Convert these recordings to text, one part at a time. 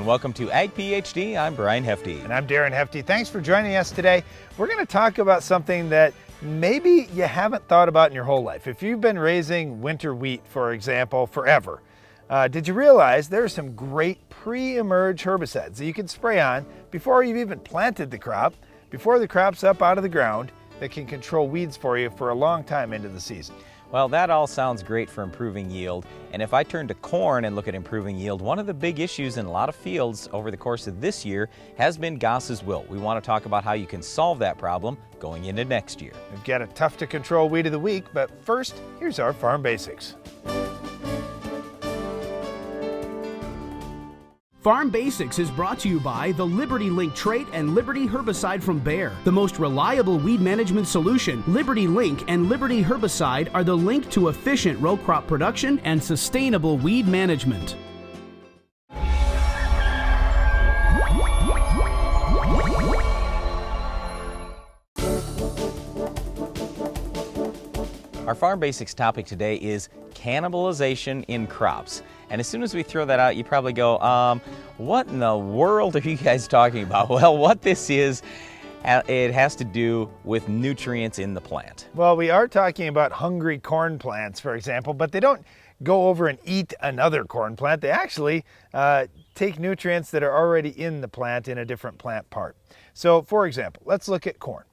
and welcome to Ag PhD. I'm Darren Hefty. And I'm Darren Hefty. Thanks for joining us today. We're going to talk about something that maybe you haven't thought about in your whole life. If you've been raising winter wheat, for example, forever, did you realize there are some great pre-emerge herbicides that you can spray on before you've even planted the crop, before the crop's up out of the ground, that can control weeds for you for a long time into the season? Well, that all sounds great for improving yield. And if I turn to corn and look at improving yield, one of the big issues in a lot of fields over the course of this year has been Goss's wilt. We want to talk about how you can solve that problem going into next year. We've got a tough to control weed of the week, but first, here's our farm basics. Farm Basics is brought to you by the Liberty Link trait and Liberty herbicide from Bayer. The most reliable weed management solution, Liberty Link and Liberty herbicide are the link to efficient row crop production and sustainable weed management. Our Farm Basics topic today is cannibalization in crops. And as soon as we throw that out, you probably go, what in the world are you guys talking about? Well, what this is, it has to do with nutrients in the plant. Well, we are talking about hungry corn plants, for example, but they don't go over and eat another corn plant. They actually take nutrients that are already in the plant in a different plant part. So, for example, let's look at corn.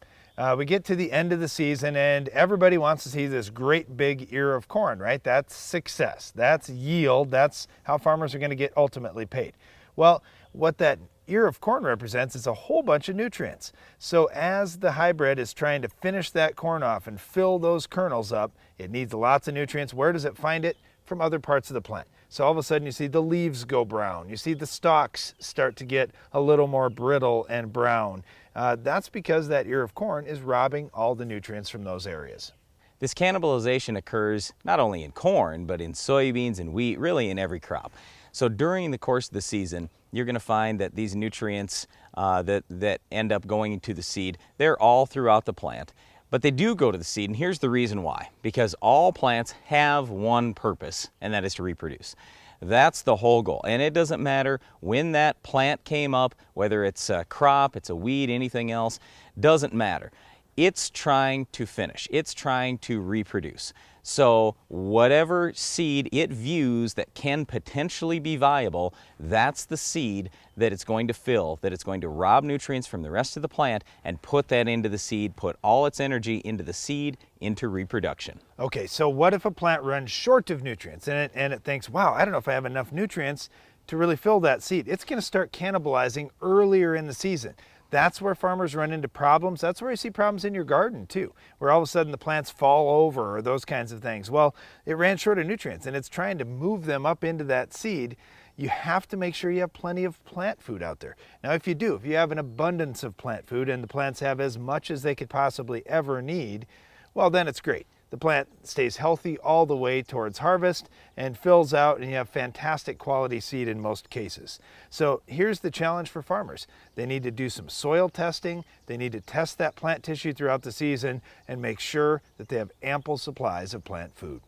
We get to the end of the season and everybody wants to see this great big ear of corn, right? That's success, that's yield, that's how farmers are going to get ultimately paid. Well, what that ear of corn represents is a whole bunch of nutrients. So as the hybrid is trying to finish that corn off and fill those kernels up, it needs lots of nutrients. Where does it find it? From other parts of the plant. So all of a sudden you see the leaves go brown. You see the stalks start to get a little more brittle and brown. That's because that ear of corn is robbing all the nutrients from those areas. This cannibalization occurs not only in corn, but in soybeans and wheat, really in every crop. So during the course of the season, you're going to find that these nutrients that end up going into the seed, they're all throughout the plant. But they do go to the seed, and here's the reason why. Because all plants have one purpose, and that is to reproduce. That's the whole goal. And it doesn't matter when that plant came up, whether it's a crop, it's a weed, anything else, doesn't matter. It's trying to finish. It's trying to reproduce. So whatever seed it views that can potentially be viable, that's the seed that it's going to fill, that it's going to rob nutrients from the rest of the plant and put that into the seed, put all its energy into the seed, into reproduction. Okay, so what if a plant runs short of nutrients and it thinks, wow, I don't know if I have enough nutrients to really fill that seed. It's going to start cannibalizing earlier in the season. That's where farmers run into problems. That's where you see problems in your garden too, where all of a sudden the plants fall over or those kinds of things. Well, it ran short of nutrients and it's trying to move them up into that seed. You have to make sure you have plenty of plant food out there. Now, if you have an abundance of plant food and the plants have as much as they could possibly ever need, well, then it's great. The plant stays healthy all the way towards harvest and fills out, and you have fantastic quality seed in most cases. So here's the challenge for farmers. They need to do some soil testing. They need to test that plant tissue throughout the season and make sure that they have ample supplies of plant food.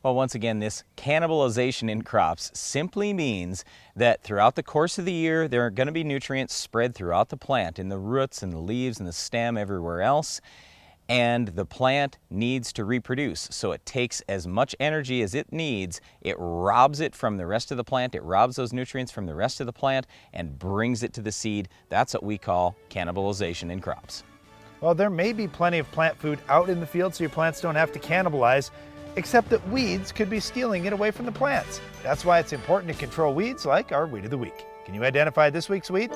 Well, once again, this cannibalization in crops simply means that throughout the course of the year, there are going to be nutrients spread throughout the plant, in the roots and the leaves and the stem, everywhere else. And the plant needs to reproduce. So it takes as much energy as it needs, it robs it from the rest of the plant, it robs those nutrients from the rest of the plant and brings it to the seed. That's what we call cannibalization in crops. Well, there may be plenty of plant food out in the field so your plants don't have to cannibalize, except that weeds could be stealing it away from the plants. That's why it's important to control weeds like our Weed of the Week. Can you identify this week's weed?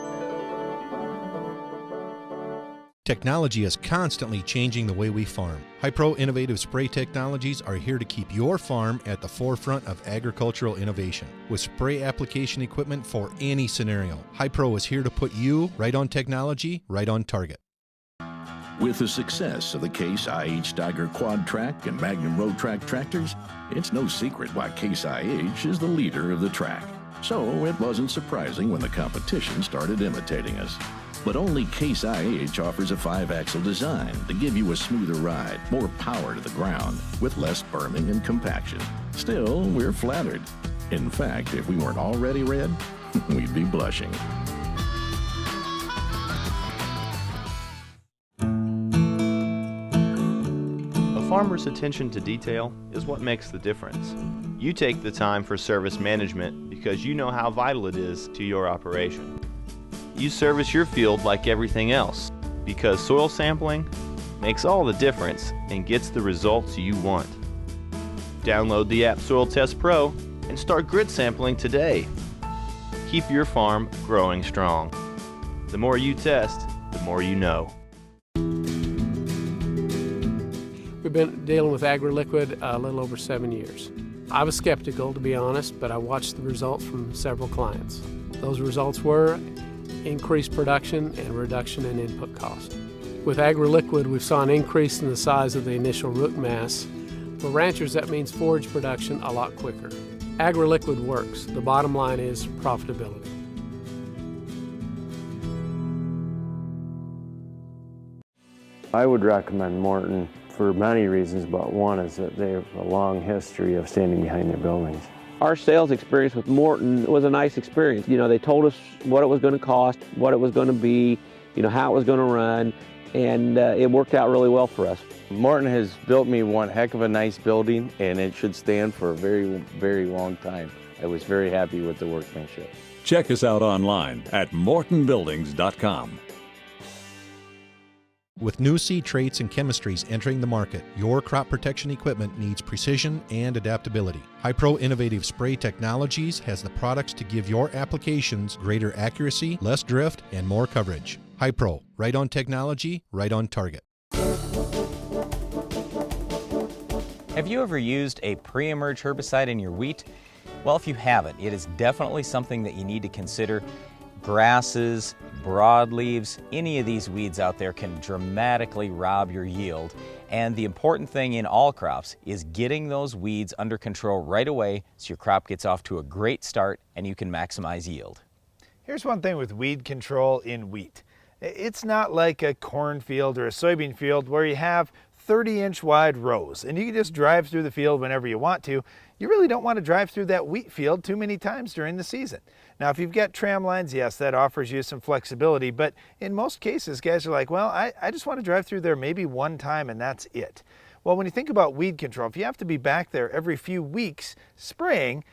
Technology is constantly changing the way we farm. Hypro Innovative Spray Technologies are here to keep your farm at the forefront of agricultural innovation. With spray application equipment for any scenario, Hypro is here to put you right on technology, right on target. With the success of the Case IH Steiger Quad Track and Magnum Road Track tractors, it's no secret why Case IH is the leader of the track. So it wasn't surprising when the competition started imitating us. But only Case IH offers a 5-axle design to give you a smoother ride, more power to the ground, with less berming and compaction. Still, we're flattered. In fact, if we weren't already red, we'd be blushing. A farmer's attention to detail is what makes the difference. You take the time for service management because you know how vital it is to your operation. You service your field like everything else because soil sampling makes all the difference and gets the results you want. Download the app Soil Test Pro and start grit sampling today. Keep your farm growing strong. The more you test, the more you know. We've been dealing with AgriLiquid a little over 7 years. I was skeptical, to be honest, but I watched the results from several clients. Those results were increased production and reduction in input cost. With AgriLiquid, we saw an increase in the size of the initial root mass. For ranchers, that means forage production a lot quicker. AgriLiquid works. The bottom line is profitability. I would recommend Morton for many reasons, but one is that they have a long history of standing behind their buildings. Our sales experience with Morton was a nice experience. You know, they told us what it was going to cost, what it was going to be, you know, how it was going to run, and it worked out really well for us. Morton has built me one heck of a nice building, and it should stand for a very, very long time. I was very happy with the workmanship. Check us out online at mortonbuildings.com. With new seed traits and chemistries entering the market, your crop protection equipment needs precision and adaptability. Hypro Innovative Spray Technologies has the products to give your applications greater accuracy, less drift, and more coverage. Hypro, right on technology, right on target. Have you ever used a pre-emerge herbicide in your wheat? Well, if you haven't, it is definitely something that you need to consider. Grasses, broadleaves, any of these weeds out there can dramatically rob your yield. And the important thing in all crops is getting those weeds under control right away so your crop gets off to a great start and you can maximize yield. Here's one thing with weed control in wheat. It's not like a cornfield or a soybean field where you have 30-inch wide rows and you can just drive through the field whenever you want to. You really don't want to drive through that wheat field too many times during the season. Now, if you've got tram lines, yes, that offers you some flexibility, but in most cases, guys are like, well, I just want to drive through there maybe one time and that's it. Well, when you think about weed control, if you have to be back there every few weeks spraying,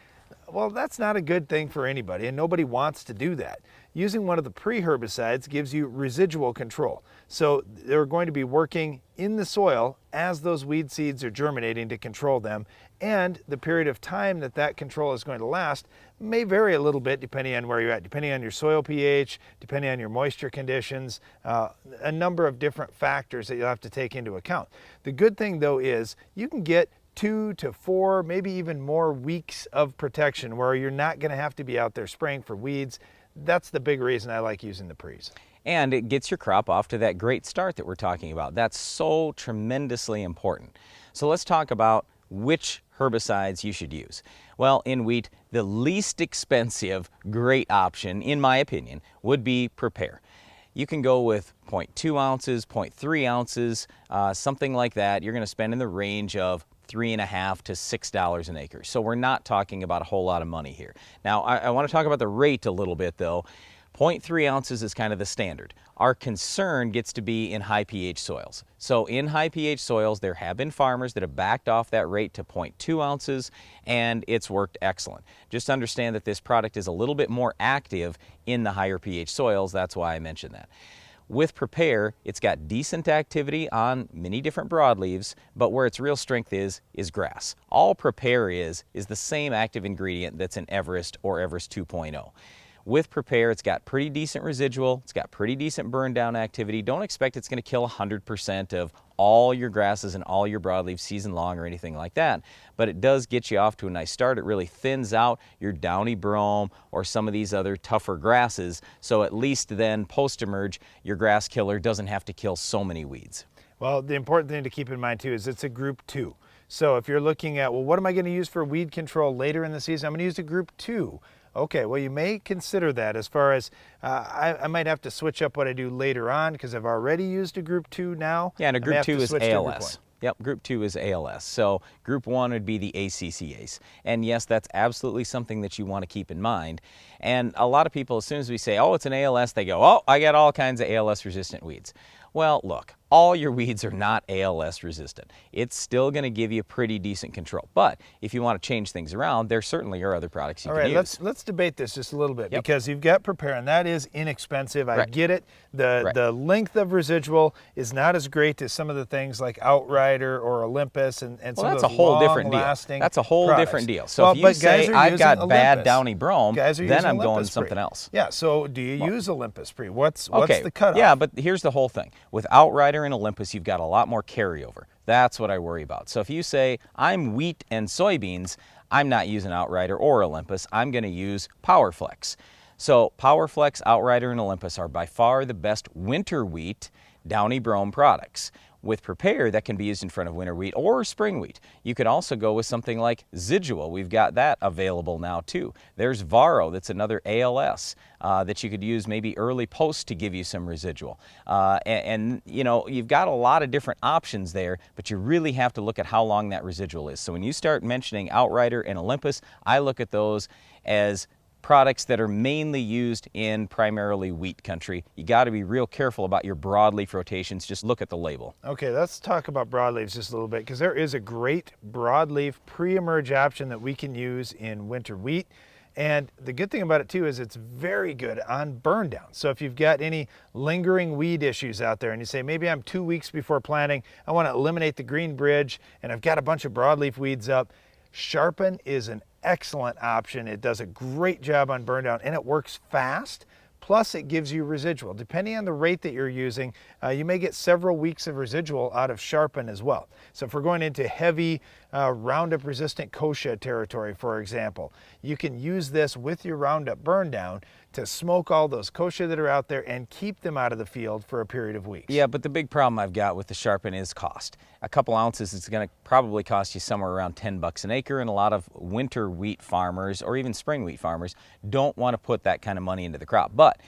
well, that's not a good thing for anybody, and nobody wants to do that. Using one of the pre-herbicides gives you residual control. So they're going to be working in the soil as those weed seeds are germinating to control them, and the period of time that that control is going to last may vary a little bit depending on where you're at, depending on your soil pH, depending on your moisture conditions, a number of different factors that you'll have to take into account. The good thing, though, is you can get 2 to 4, maybe even more weeks of protection where you're not going to have to be out there spraying for weeds. That's the big reason I like using the pre's. And it gets your crop off to that great start that we're talking about. That's so tremendously important. So let's talk about which herbicides you should use. Well, in wheat, the least expensive great option, in my opinion, would be Prepare. You can go with 0.2 ounces, 0.3 ounces, something like that. You're going to spend in the range of $3.50 to $6 an acre. So we're not talking about a whole lot of money here. Now, I want to talk about the rate a little bit though. 0.3 ounces is kind of the standard. Our concern gets to be in high pH soils. So in high pH soils, there have been farmers that have backed off that rate to 0.2 ounces, and it's worked excellent. Just understand that this product is a little bit more active in the higher pH soils. That's why I mentioned that. With Prepare, it's got decent activity on many different broadleaves, but where its real strength is grass. All Prepare is the same active ingredient that's in Everest or Everest 2.0. With Prepare, it's got pretty decent residual, it's got pretty decent burn down activity. Don't expect it's going to kill 100% of all your grasses and all your broadleaves season long or anything like that, but it does get you off to a nice start. It really thins out your downy brome or some of these other tougher grasses, so at least then post-emerge, your grass killer doesn't have to kill so many weeds. Well, the important thing to keep in mind too is it's a group 2. So if you're looking at, well, what am I going to use for weed control later in the season? I'm going to use a group 2. Okay, well, you may consider that as far as I might have to switch up what I do later on because I've already used a group 2 now. Yeah, and a group 2 is ALS. Yep, group 2 is ALS. So group 1 would be the ACCAs. And yes, that's absolutely something that you want to keep in mind. And a lot of people, as soon as we say, oh, it's an ALS, they go, oh, I got all kinds of ALS resistant weeds. Well, look, all your weeds are not ALS resistant. It's still going to give you pretty decent control. But if you want to change things around, there certainly are other products you can use. All right, let's debate this just a little bit, Yep. because you've got Prepare, and that is inexpensive. I Right. get it. The length of residual is not as great as some of the things like Outrider or Olympus and some Well, of that's a those whole different deal. long-lasting That's a whole products. different deal. So Well, if you but guys say, are I've using got bad Olympus. downy brome, Guys are then using I'm going Olympus something Pre. else. Yeah, so do you use Olympus Pre? What's Okay, the cutoff? yeah, but here's the whole thing. With Outrider and Olympus, you've got a lot more carryover. That's what I worry about. So if you say, I'm wheat and soybeans, I'm not using Outrider or Olympus, I'm going to use PowerFlex. So PowerFlex, Outrider, and Olympus are by far the best winter wheat downy brome products. With Prepare, that can be used in front of winter wheat or spring wheat. You could also go with something like Zidua. We've got that available now too. There's Varo, that's another ALS that you could use maybe early post to give you some residual. And you know, you've got a lot of different options there, but you really have to look at how long that residual is. So when you start mentioning Outrider and Olympus, I look at those as products that are mainly used in primarily wheat country. You got to be real careful about your broadleaf rotations. Just look at the label. Okay, let's talk about broadleaves just a little bit, because there is a great broadleaf pre-emerge option that we can use in winter wheat. And the good thing about it too is it's very good on burn down. So if you've got any lingering weed issues out there and you say, maybe I'm 2 weeks before planting, I want to eliminate the green bridge and I've got a bunch of broadleaf weeds up, Sharpen is an excellent option. It does a great job on burn down and it works fast. Plus it gives you residual. Depending on the rate that you're using, you may get several weeks of residual out of Sharpen as well. So if we're going into heavy Roundup resistant kochia territory, for example, you can use this with your Roundup burn down to smoke all those kochia that are out there and keep them out of the field for a period of weeks. Yeah, but the big problem I've got with the Sharpen is cost. A couple ounces is going to probably cost you somewhere around 10 bucks an acre, and a lot of winter wheat farmers or even spring wheat farmers don't want to put that kind of money into the crop. But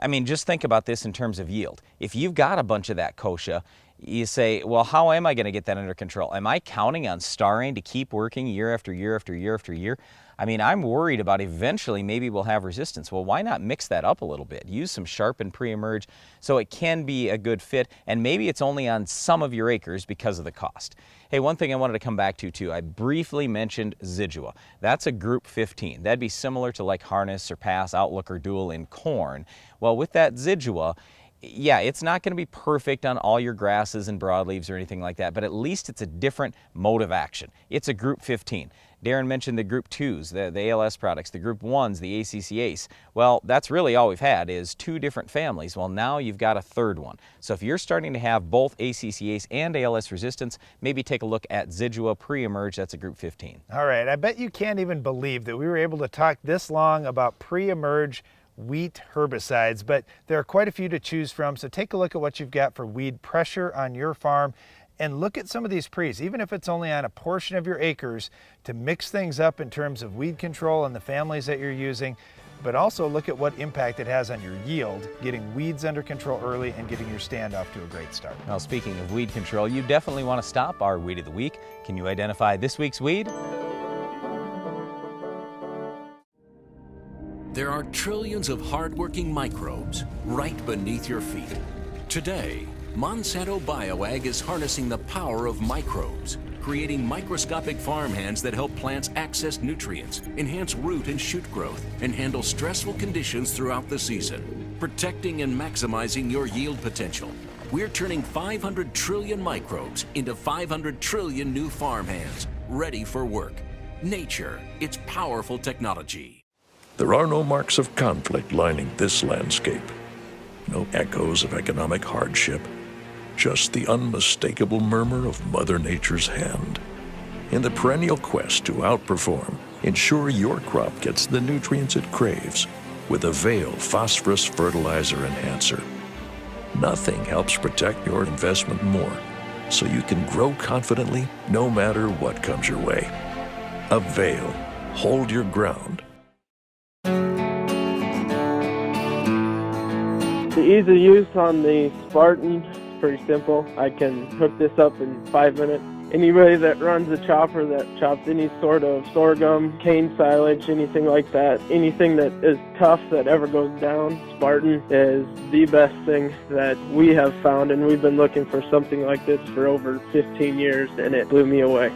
I mean, just think about this in terms of yield. If you've got a bunch of that kochia, you say, well, how am I going to get that under control? Am I counting on Starane to keep working year after year after year after year? I mean, I'm worried about eventually maybe we'll have resistance. Well, why not mix that up a little bit? Use some Sharpen pre-emerge so it can be a good fit, and maybe it's only on some of your acres because of the cost. Hey, one thing I wanted to come back to too, I briefly mentioned Zidua. That's a group 15. That'd be similar to like Harness, Surpass, Outlook, or Dual in corn. Well, with that Zidua, yeah, it's not going to be perfect on all your grasses and broadleaves or anything like that, but at least it's a different mode of action. It's a group 15. Darren mentioned the group 2s, the ALS products, the group 1s, the ACCAs. Well, that's really all we've had is 2 different families. Well, now you've got a third one. So if you're starting to have both ACCAs and ALS resistance, maybe take a look at Zidua pre-emerge. That's a group 15. All right, I bet you can't even believe that we were able to talk this long about pre-emerge wheat herbicides, but there are quite a few to choose from. So take a look at what you've got for weed pressure on your farm and look at some of these pre's, even if it's only on a portion of your acres, to mix things up in terms of weed control and the families that you're using, but also look at what impact it has on your yield, getting weeds under control early and getting your stand off to a great start. Now, speaking of weed control, you definitely want to stop our Weed of the Week. Can you identify this week's weed? There are trillions of hardworking microbes right beneath your feet. Today, Monsanto BioAg is harnessing the power of microbes, creating microscopic farmhands that help plants access nutrients, enhance root and shoot growth, and handle stressful conditions throughout the season, protecting and maximizing your yield potential. We're turning 500 trillion microbes into 500 trillion new farmhands, ready for work. Nature, it's powerful technology. There are no marks of conflict lining this landscape. No echoes of economic hardship. Just the unmistakable murmur of Mother Nature's hand. In the perennial quest to outperform, ensure your crop gets the nutrients it craves with a Veil Phosphorus Fertilizer Enhancer. Nothing helps protect your investment more, so you can grow confidently no matter what comes your way. A Veil. Hold your ground. The ease of use on the Spartan pretty simple. I can hook this up in 5 minutes. Anybody that runs a chopper that chops any sort of sorghum, cane silage, anything like that, anything that is tough that ever goes down, Spartan is the best thing that we have found, and we've been looking for something like this for over 15 years, and it blew me away.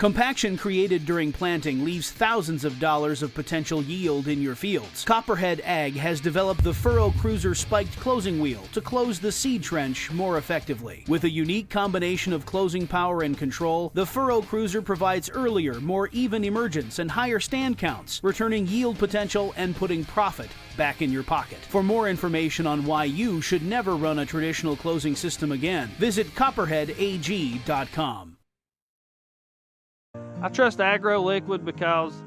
Compaction created during planting leaves thousands of dollars of potential yield in your fields. Copperhead Ag has developed the Furrow Cruiser spiked closing wheel to close the seed trench more effectively. With a unique combination of closing power and control, the Furrow Cruiser provides earlier, more even emergence and higher stand counts, returning yield potential and putting profit back in your pocket. For more information on why you should never run a traditional closing system again, visit copperheadag.com. I trust Agro Liquid because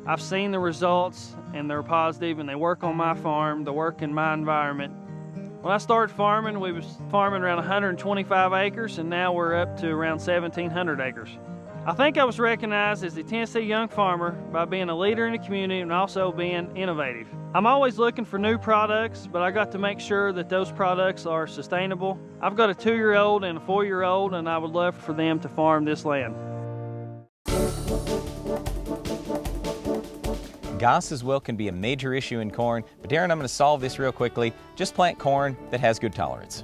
I've seen the results and they're positive and they work on my farm, they work in my environment. When I started farming, we was farming around 125 acres and now we're up to around 1,700 acres. I think I was recognized as the Tennessee Young Farmer by being a leader in the community and also being innovative. I'm always looking for new products, but I got to make sure that those products are sustainable. I've got a 2-year-old and a 4-year-old and I would love for them to farm this land. Goss's wilt can be a major issue in corn, but Darren, I'm going to solve this real quickly. Just plant corn that has good tolerance.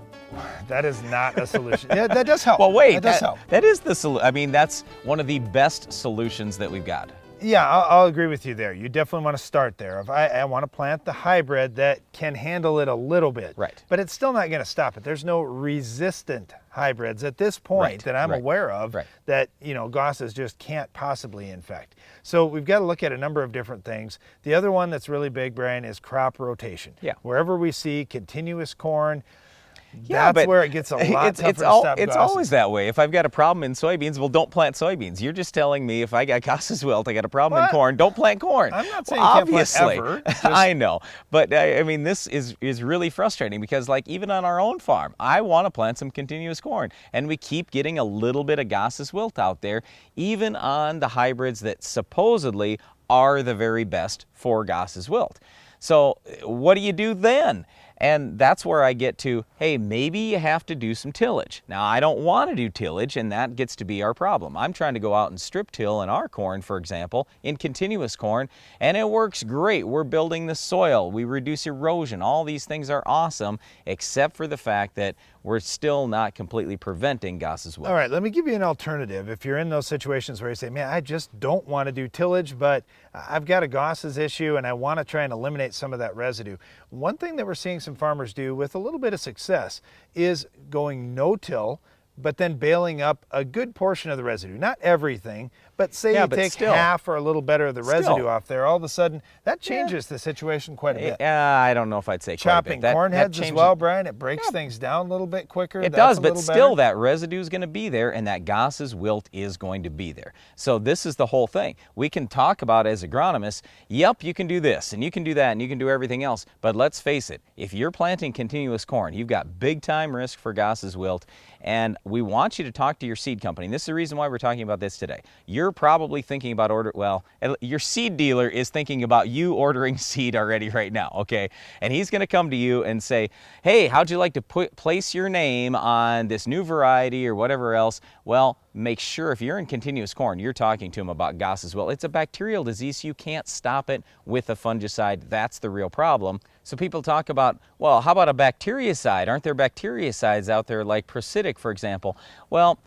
That is not a solution. Yeah, that does help. Well, wait, that does help. That is the solution. I mean, that's one of the best solutions that we've got. Yeah, I'll agree with you there. You definitely want to start there. If I want to plant the hybrid that can handle it a little bit, right? But it's still not going to stop it. There's no resistant hybrids at this point that I'm aware of that, you know, Gosses just can't possibly infect. So we've got to look at a number of different things. The other one that's really big, Brian, is crop rotation. Yeah. Wherever we see continuous corn, yeah, that's where it gets a lot tougher to stop It's Gosses. always that way. If I've got a problem in soybeans, well, don't plant soybeans. You're just telling me if I got Goss's wilt, I got a problem in corn, don't plant corn. I'm not saying well, you can't obviously, plant ever. I know. But I mean, this is really frustrating because like even on our own farm, I want to plant some continuous corn. And we keep getting a little bit of Goss's wilt out there, even on the hybrids that supposedly are the very best for Goss's wilt. So what do you do then? And that's where I get to, hey, maybe you have to do some tillage. Now, I don't want to do tillage, and that gets to be our problem. I'm trying to go out and strip till in our corn, for example, in continuous corn, and it works great. We're building the soil. We reduce erosion. All these things are awesome, except for the fact that we're still not completely preventing Goss's wilt. All right, let me give you an alternative. If you're in those situations where you say, man, I just don't want to do tillage, but I've got a Goss's issue and I want to try and eliminate some of that residue. One thing that we're seeing some farmers do with a little bit of success is going no-till, but then baling up a good portion of the residue. Not everything, but say you take half or a little better of the residue off there, all of a sudden that changes the situation quite a bit. I don't know if I'd say chopping quite a bit. corn heads as well, Brian, it breaks things down a little bit quicker. It does, but still that residue is going to be there and that Goss's wilt is going to be there. So this is the whole thing. We can talk about as agronomists, yep, you can do this and you can do that and you can do everything else, but let's face it, if you're planting continuous corn, you've got big time risk for Goss's wilt, and we want you to talk to your seed company. And this is the reason why we're talking about this today. You're probably thinking about your seed dealer is thinking about you ordering seed already right now, okay? And he's going to come to you and say, hey, how'd you like to place your name on this new variety or whatever else? Well, make sure if you're in continuous corn, you're talking to him about Goss's wilt. It's a bacterial disease, so you can't stop it with a fungicide. That's the real problem. So people talk about, well, how about a bactericide? Aren't there bactericides out there like Procytic, for example? Well,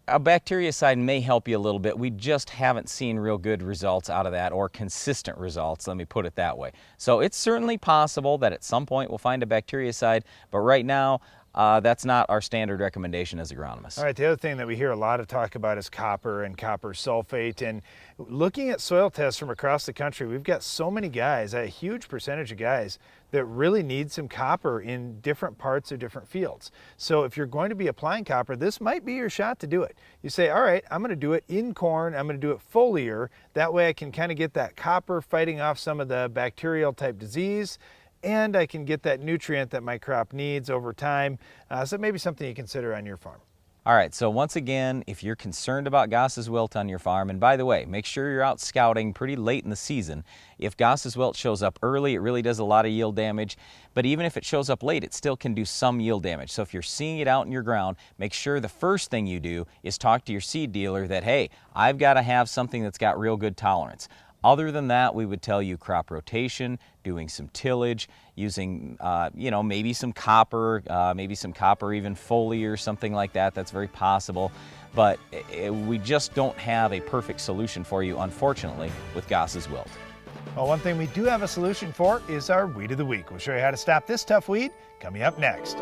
a bactericide may help you a little bit. We just haven't seen real good results out of that, or consistent results, let me put it that way. So it's certainly possible that at some point we'll find a bactericide, but right now, that's not our standard recommendation as agronomists. All right, the other thing that we hear a lot of talk about is copper and copper sulfate. And looking at soil tests from across the country, we've got so many guys, a huge percentage of guys, that really need some copper in different parts of different fields. So if you're going to be applying copper, this might be your shot to do it. You say, all right, I'm going to do it in corn, I'm going to do it foliar. That way I can kind of get that copper fighting off some of the bacterial type disease, and I can get that nutrient that my crop needs over time. So maybe something you consider on your farm. All right, so once again, if you're concerned about Goss's wilt on your farm, and by the way, make sure you're out scouting pretty late in the season. If Goss's wilt shows up early, it really does a lot of yield damage, but even if it shows up late, it still can do some yield damage. So if you're seeing it out in your ground, make sure the first thing you do is talk to your seed dealer that, hey, I've got to have something that's got real good tolerance. Other than that, we would tell you crop rotation, doing some tillage, using, maybe some copper even foliar, something like that. That's very possible. But we just don't have a perfect solution for you, unfortunately, with Goss's wilt. Well, one thing we do have a solution for is our Weed of the Week. We'll show you how to stop this tough weed coming up next.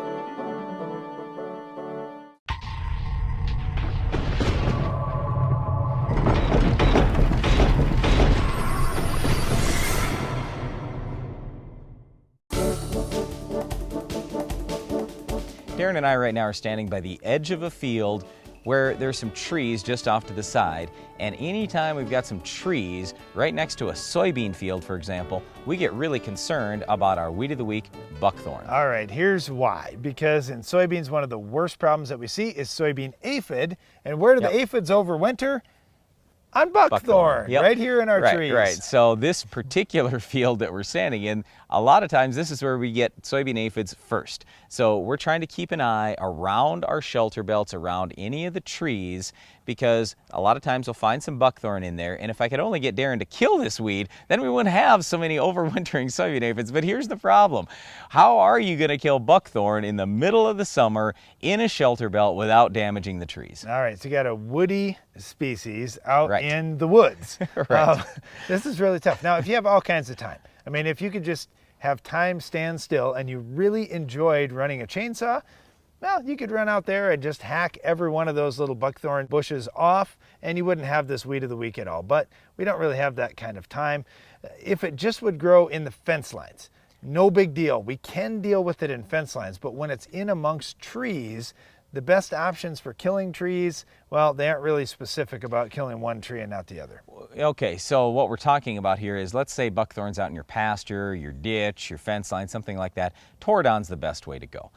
Darren and I right now are standing by the edge of a field where there's some trees just off to the side, and anytime we've got some trees right next to a soybean field, for example, we get really concerned about our Weed of the Week, buckthorn. All right, here's why. Because in soybeans, one of the worst problems that we see is soybean aphid. And where do the aphids overwinter? On buckthorn, right here in our trees. Right, so this particular field that we're standing in, a lot of times this is where we get soybean aphids first. So we're trying to keep an eye around our shelter belts, around any of the trees, because a lot of times we'll find some buckthorn in there, and if I could only get Darren to kill this weed, then we wouldn't have so many overwintering soybean aphids. But here's the problem. How are you going to kill buckthorn in the middle of the summer in a shelter belt without damaging the trees? All right, so you got a woody species out in the woods. This is really tough. Now, if you have all kinds of time, I mean, if you could just have time stand still and you really enjoyed running a chainsaw, well, you could run out there and just hack every one of those little buckthorn bushes off and you wouldn't have this Weed of the Week at all. But we don't really have that kind of time. If it just would grow in the fence lines, no big deal. We can deal with it in fence lines, but when it's in amongst trees, the best options for killing trees, well, they aren't really specific about killing one tree and not the other. Okay, so what we're talking about here is, let's say buckthorn's out in your pasture, your ditch, your fence line, something like that. Toradon's the best way to go.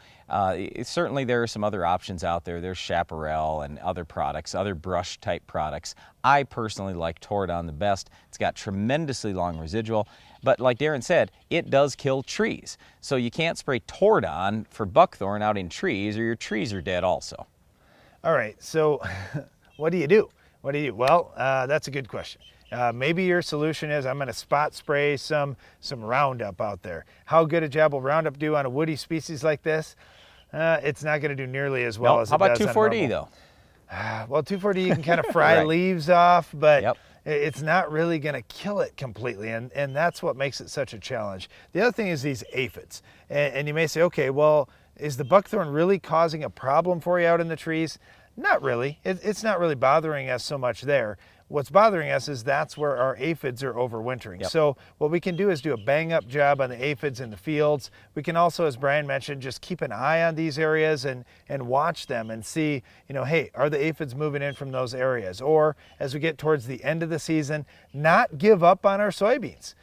Certainly there are some other options out there. There's chaparral and other products, other brush type products. I personally like Toradon the best. It's got tremendously long residual, but like Darren said, it does kill trees. So you can't spray Toradon for buckthorn out in trees or your trees are dead also. All right, so what do you do? Well, that's a good question. Maybe your solution is I'm going to spot spray some Roundup out there. How good a job will Roundup do on a woody species like this? It's not going to do nearly as well as it does on normal. How about 2,4-D though? Well, 2,4-D you can kind of fry leaves off, but it's not really going to kill it completely, and that's what makes it such a challenge. The other thing is these aphids, and you may say, okay, well, is the buckthorn really causing a problem for you out in the trees? Not really. It's not really bothering us so much there. What's bothering us is that's where our aphids are overwintering. So what we can do is do a bang-up job on the aphids in the fields. We can also, as Brian mentioned, just keep an eye on these areas and watch them and see, hey, are the aphids moving in from those areas? Or as we get towards the end of the season, not give up on our soybeans.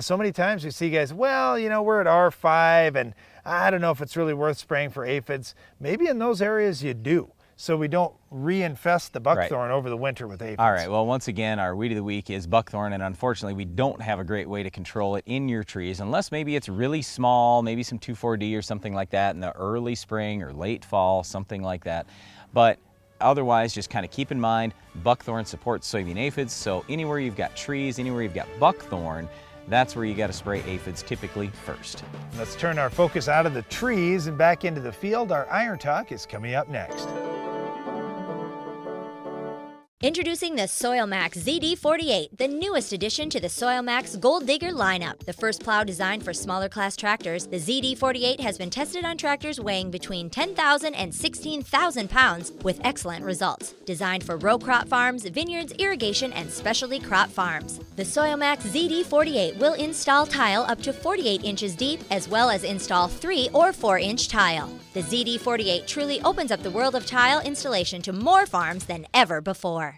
So many times we see guys, well, we're at R5 and I don't know if it's really worth spraying for aphids. Maybe in those areas you do, so we don't reinfest the buckthorn over the winter with aphids. All right, well, once again, our Weed of the Week is buckthorn, and unfortunately we don't have a great way to control it in your trees, unless maybe it's really small, maybe some 2,4-D or something like that in the early spring or late fall, something like that. But otherwise, just kind of keep in mind, buckthorn supports soybean aphids, so anywhere you've got trees, anywhere you've got buckthorn, that's where you got to spray aphids typically first. Let's turn our focus out of the trees and back into the field. Our Iron Talk is coming up next. Introducing the SoilMax ZD48, the newest addition to the SoilMax Gold Digger lineup. The first plow designed for smaller class tractors, the ZD48 has been tested on tractors weighing between 10,000 and 16,000 pounds with excellent results. Designed for row crop farms, vineyards, irrigation, and specialty crop farms. The SoilMax ZD48 will install tile up to 48 inches deep, as well as install 3 or 4-inch tile. The ZD48 truly opens up the world of tile installation to more farms than ever before.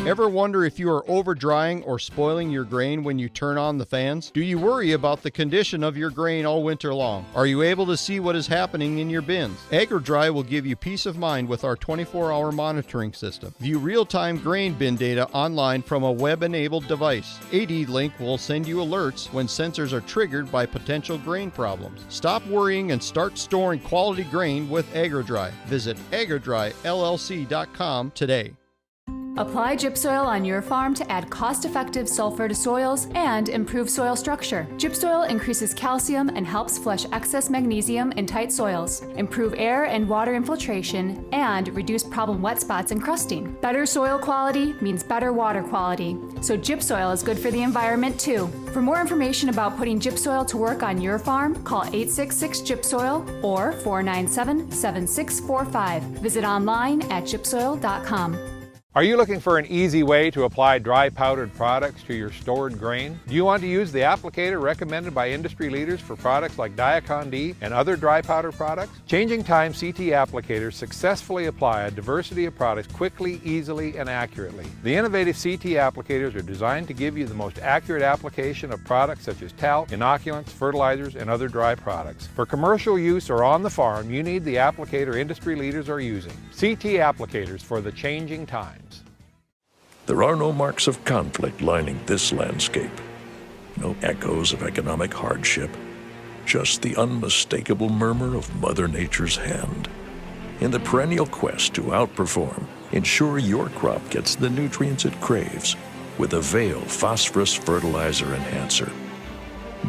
Ever wonder if you are over-drying or spoiling your grain when you turn on the fans? Do you worry about the condition of your grain all winter long? Are you able to see what is happening in your bins? AgriDry will give you peace of mind with our 24-hour monitoring system. View real-time grain bin data online from a web-enabled device. AD-Link will send you alerts when sensors are triggered by potential grain problems. Stop worrying and start storing quality grain with AgriDry. Visit agridryllc.com today. Apply Gypsoil on your farm to add cost-effective sulfur to soils and improve soil structure. Gypsoil increases calcium and helps flush excess magnesium in tight soils, improve air and water infiltration, and reduce problem wet spots and crusting. Better soil quality means better water quality, so Gypsoil is good for the environment too. For more information about putting Gypsoil to work on your farm, call 866-GYPSOIL or 497-7645. Visit online at gypsoil.com. Are you looking for an easy way to apply dry powdered products to your stored grain? Do you want to use the applicator recommended by industry leaders for products like Diacon-D and other dry powder products? Changing Time CT applicators successfully apply a diversity of products quickly, easily, and accurately. The innovative CT applicators are designed to give you the most accurate application of products such as talc, inoculants, fertilizers, and other dry products. For commercial use or on the farm, you need the applicator industry leaders are using. CT applicators for the changing times. There are no marks of conflict lining this landscape. No echoes of economic hardship. Just the unmistakable murmur of Mother Nature's hand. In the perennial quest to outperform, ensure your crop gets the nutrients it craves with a Veil Phosphorus Fertilizer Enhancer.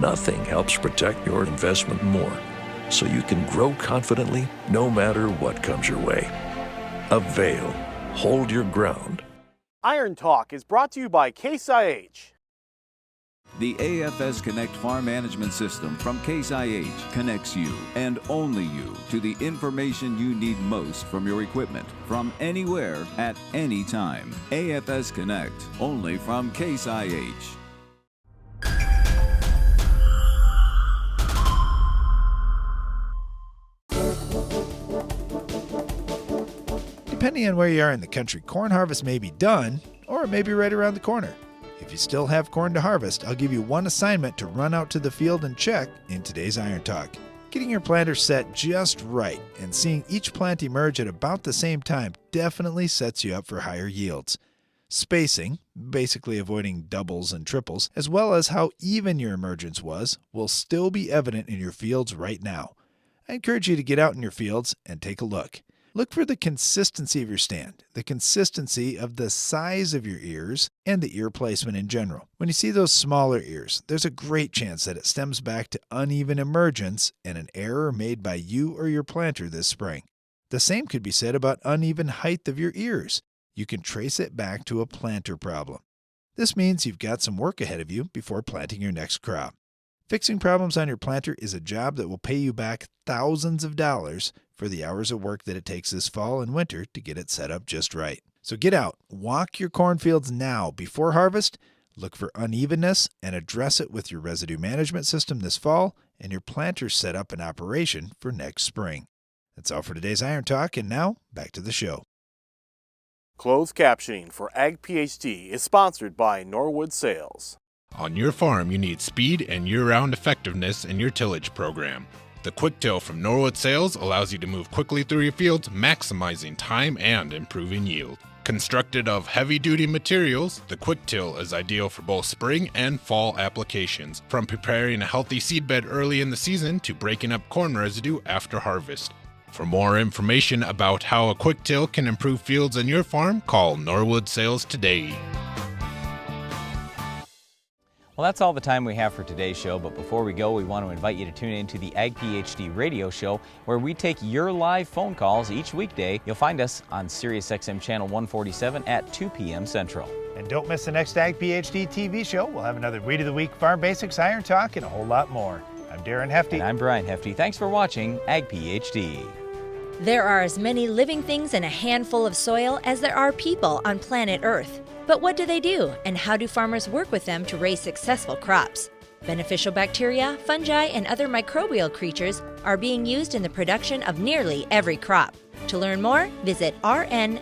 Nothing helps protect your investment more, so you can grow confidently no matter what comes your way. Avail. Hold your ground. Iron Talk is brought to you by Case IH. The AFS Connect Farm Management System from Case IH connects you, and only you, to the information you need most from your equipment, from anywhere, at any time. AFS Connect, only from Case IH. Depending on where you are in the country, corn harvest may be done, or it may be right around the corner. If you still have corn to harvest, I'll give you one assignment to run out to the field and check in today's Iron Talk. Getting your planter set just right and seeing each plant emerge at about the same time definitely sets you up for higher yields. Spacing, basically avoiding doubles and triples, as well as how even your emergence was, will still be evident in your fields right now. I encourage you to get out in your fields and take a look. Look for the consistency of your stand, the consistency of the size of your ears, and the ear placement in general. When you see those smaller ears, there's a great chance that it stems back to uneven emergence and an error made by you or your planter this spring. The same could be said about uneven height of your ears. You can trace it back to a planter problem. This means you've got some work ahead of you before planting your next crop. Fixing problems on your planter is a job that will pay you back thousands of dollars for the hours of work that it takes this fall and winter to get it set up just right. So get out, walk your cornfields now before harvest, look for unevenness, and address it with your residue management system this fall, and your planter's set up in operation for next spring. That's all for today's Iron Talk, and now back to the show. Closed captioning for Ag PhD is sponsored by Norwood Sales. On your farm, you need speed and year-round effectiveness in your tillage program. The Quick Till from Norwood Sales allows you to move quickly through your fields, maximizing time and improving yield. Constructed of heavy-duty materials, the Quick Till is ideal for both spring and fall applications, from preparing a healthy seedbed early in the season to breaking up corn residue after harvest. For more information about how a Quick Till can improve fields on your farm, call Norwood Sales today. Well, that's all the time we have for today's show, but before we go, we want to invite you to tune in to the Ag PhD radio show, where we take your live phone calls each weekday. You'll find us on SiriusXM Channel 147 at 2 p.m. Central. And don't miss the next Ag PhD TV show. We'll have another Weed of the Week, Farm Basics, Iron Talk, and a whole lot more. I'm Darren Hefty. And I'm Brian Hefty. Thanks for watching Ag PhD. There are as many living things in a handful of soil as there are people on planet Earth. But what do they do, and how do farmers work with them to raise successful crops? Beneficial bacteria, fungi, and other microbial creatures are being used in the production of nearly every crop. To learn more, visit rnmf.org.